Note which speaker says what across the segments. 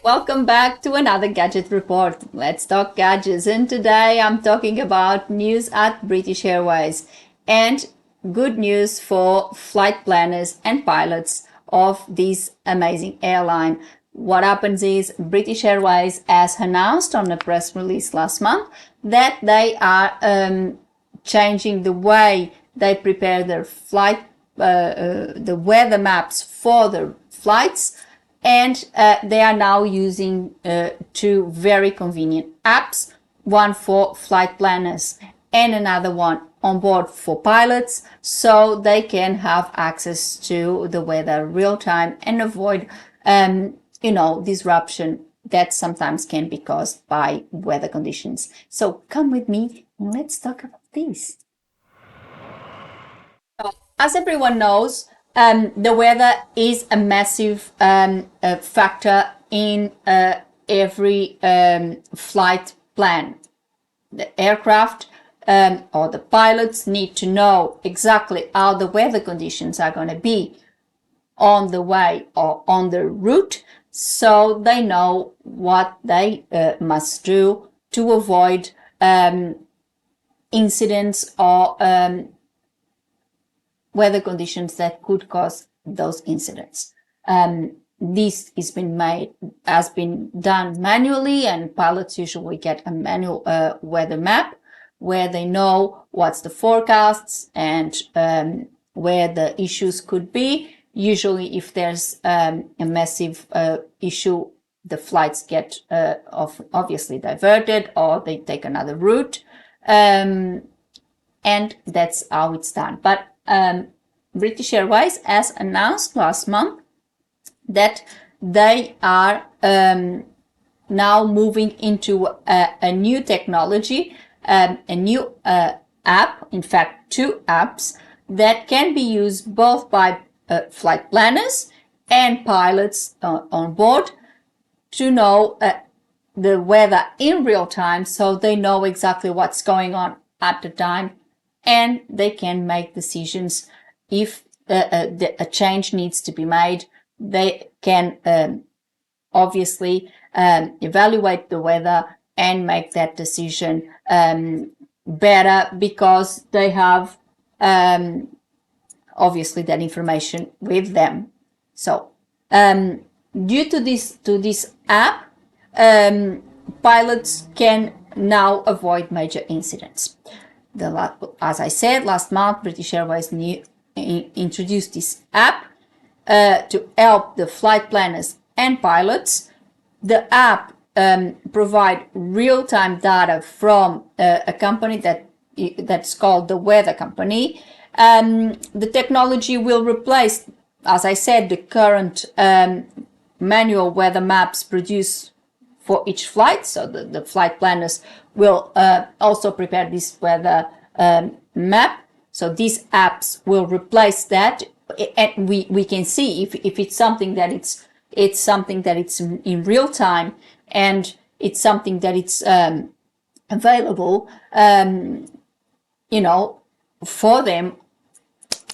Speaker 1: welcome back to another gadget report. Let's talk gadgets, and today I'm talking about news at British Airways and good news for flight planners and pilots of this amazing airline. What happens is British Airways has announced on a press release last month that they are changing the way they prepare their flight, the weather maps for their flights, and they are now using two very convenient apps, one for flight planners and another one on board for pilots, so they can have access to the weather real time and avoid disruption that sometimes can be caused by weather conditions. So come with me and let's talk about this. As everyone knows, the weather is a massive factor in every flight plan. The aircraft or the pilots need to know exactly how the weather conditions are going to be on the way or on the route, so they know what they must do to avoid incidents or weather conditions that could cause those incidents. This has been done manually, and pilots usually get a manual weather map where they know what's the forecasts and where the issues could be. Usually, if there's a massive issue, the flights get obviously diverted or they take another route, and that's how it's done. But British Airways has announced last month that they are now moving into a new technology, a new app, in fact, two apps that can be used both by flight planners and pilots on board to know the weather in real time, so they know exactly what's going on at the time, and they can make decisions if a change needs to be made. They can obviously evaluate the weather and make that decision better because they have obviously that information with them. So due to this app, pilots can now avoid major incidents. As I said, last month, British Airways introduced this app to help the flight planners and pilots. The app provides real-time data from a company that's called the Weather Company. The technology will replace, as I said, the current manual weather maps produced for each flight. So the flight planners will also prepare this weather map. So these apps will replace that, and we can see if it's something that it's something that it's in real time, and it's something that it's available, for them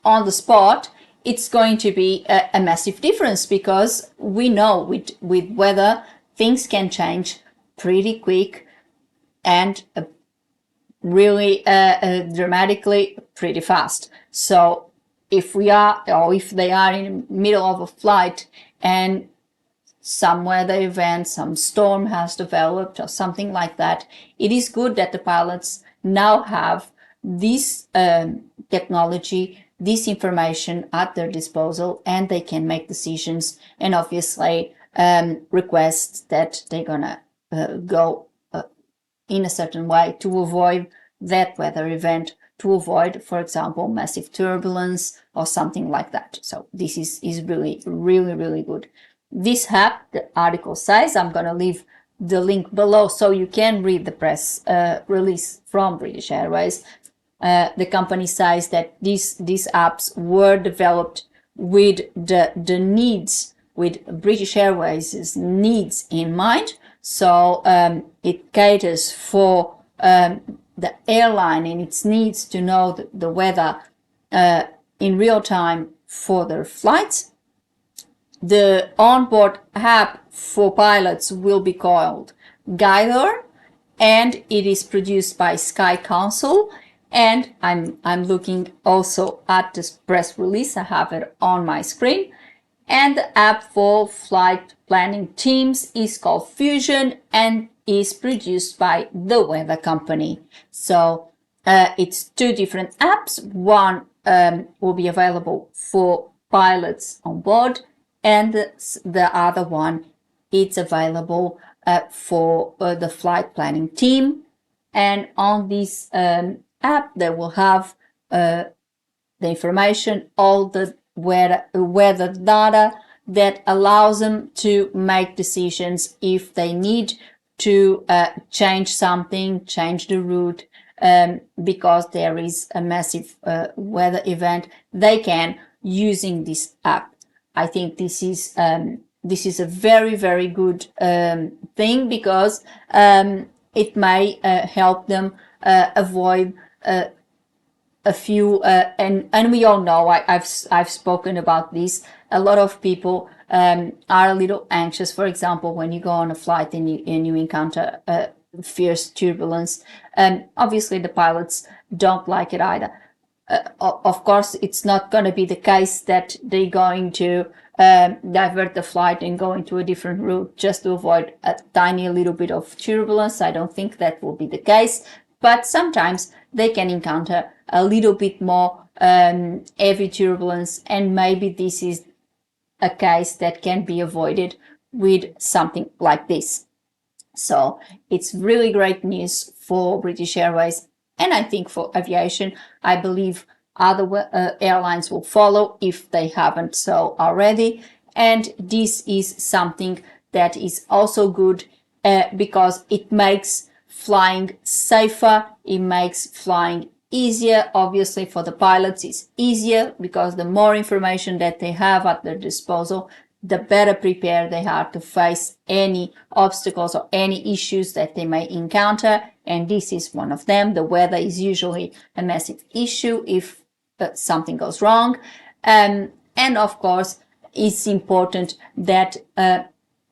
Speaker 1: on the spot. It's going to be a massive difference, because we know with weather things can change pretty quick and really dramatically pretty fast. So if they are in the middle of a flight and some weather event, some storm has developed or something like that, it is good that the pilots now have this technology, this information at their disposal, and they can make decisions and obviously request that they're gonna go in a certain way to avoid that weather event, to avoid, for example, massive turbulence or something like that. So this is really, really, really good. This app, the article says, I'm going to leave the link below so you can read the press release from British Airways. The company says that these apps were developed with the needs, with British Airways' needs in mind. So it caters for the airline and its needs to know the weather in real time for their flights. The onboard app for pilots will be called Guider, and it is produced by Sky Council. And I'm looking also at this press release. I have it on my screen. And the app for flight planning teams is called Fusion and is produced by the weather company. So it's two different apps. One will be available for pilots on board, and the other one it's available for the flight planning team. And on this app, they will have the information, all the weather data that allows them to make decisions if they need to change something, change the route, because there is a massive weather event. They can using this app. I think this is a very, very good thing, because it may help them avoid a few and we all know, I've spoken about this. A lot of people are a little anxious, for example, when you go on a flight and you encounter fierce turbulence. Obviously the pilots don't like it either. Of course, it's not going to be the case that they're going to divert the flight and go into a different route just to avoid a tiny little bit of turbulence. I don't think that will be the case, but sometimes they can encounter a little bit more heavy turbulence, and maybe this is a case that can be avoided with something like this. So it's really great news for British Airways, and I think for aviation. I believe other airlines will follow if they haven't so already. And this is something that is also good because it makes flying safer, it makes flying easier. Obviously for the pilots it's easier because the more information that they have at their disposal, the better prepared they are to face any obstacles or any issues that they may encounter. And this is one of them. The weather is usually a massive issue if something goes wrong. And of course, it's important that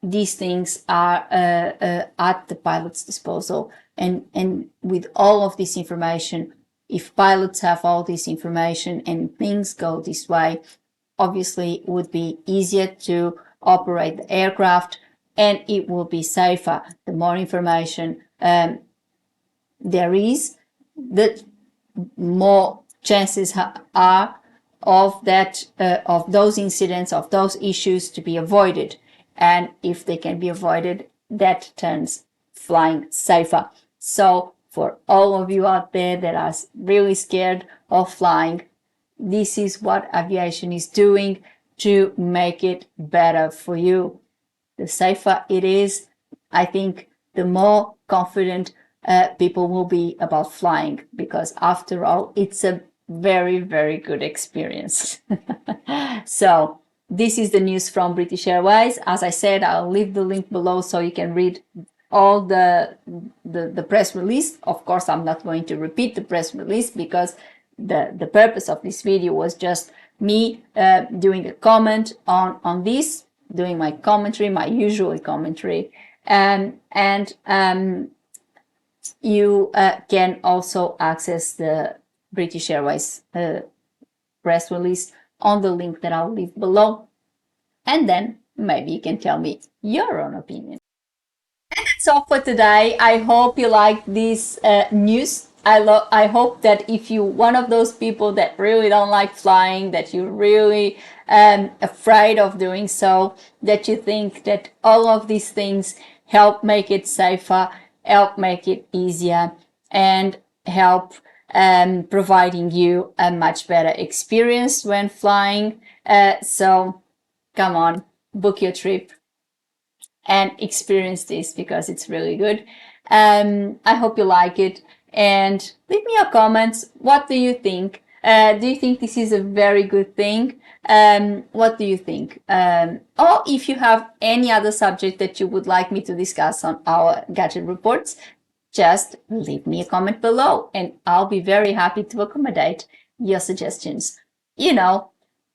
Speaker 1: these things are at the pilot's disposal. And with all of this information, if pilots have all this information and things go this way, obviously it would be easier to operate the aircraft and it will be safer. The more information there is, the more chances are of that of those incidents, of those issues to be avoided. And if they can be avoided, that turns flying safer. So for all of you out there that are really scared of flying, this is what aviation is doing to make it better for you. The safer it is, I think the more confident people will be about flying, because after all, it's a very, very good experience. So this is the news from British Airways. As I said, I'll leave the link below so you can read all the press release. Of course, I'm not going to repeat the press release because the purpose of this video was just me doing a comment on this, doing my commentary, my usual commentary. And you can also access the British Airways press release on the link that I'll leave below. And then maybe you can tell me your own opinion. And that's all for today. I hope you liked this news. I hope that if you're one of those people that really don't like flying, that you're really afraid of doing so, that you think that all of these things help make it safer, help make it easier, and help providing you a much better experience when flying. So come on, book your trip and experience this because it's really good. I hope you like it, and leave me your comments. What do you think? Do you think this is a very good thing? What do you think? Or if you have any other subject that you would like me to discuss on our gadget reports, just leave me a comment below and I'll be very happy to accommodate your suggestions. You know,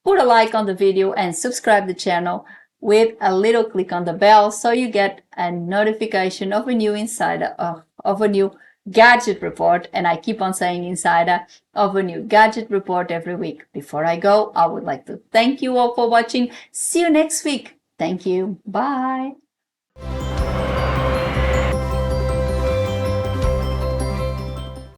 Speaker 1: put a like on the video and subscribe the channel with a little click on the bell so you get a notification of a new insider, of a new gadget report. And I keep on saying insider, of a new gadget report every week. Before I go, I would like to thank you all for watching. See you next week. Thank you. Bye.